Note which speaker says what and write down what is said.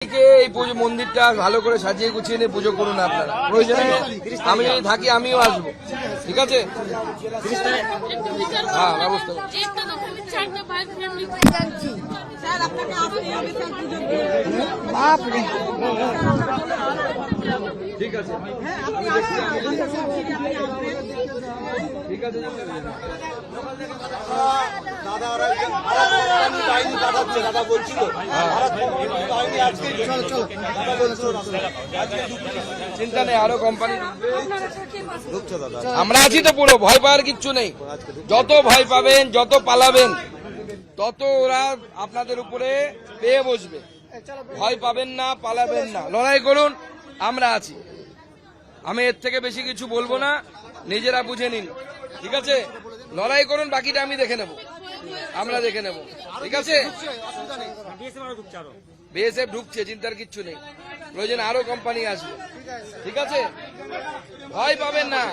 Speaker 1: এই পুজো মন্দিরটা ভালো করে সাজিয়ে গুছিয়ে নিয়ে পুজো করুন আপনারা। প্রয়োজনে আমি যদি থাকি আমিও আসবো, ঠিক আছে? হ্যাঁ, ব্যবস্থা করুন। ঠিক আছে, ঠিক আছে। চিন্তা নেই, আরো কোম্পানি আমরা আছি তো, পুরো ভয় পাওয়ার কিচ্ছু নেই। যত ভয় পাবেন, যত পালাবেন, তত ওরা আপনাদের উপরে পেয়ে বসবে। ভয় পাবেন না, পালাবেন না, লড়াই করুন, আমরা আছি। আমি এর থেকে বেশি কিছু বলবো না, নিজেরা বুঝে নিন, ঠিক আছে? লড়াই করুন, বাকিটা আমি দেখে নেব, আমরা দেখে নেব, ঠিক আছে? বিএসএফ ঢুকছে, চিন্তার কিচ্ছু নেই। প্রয়োজন আরো কোম্পানি আসবে, ঠিক আছে? ভয় পাবেন না।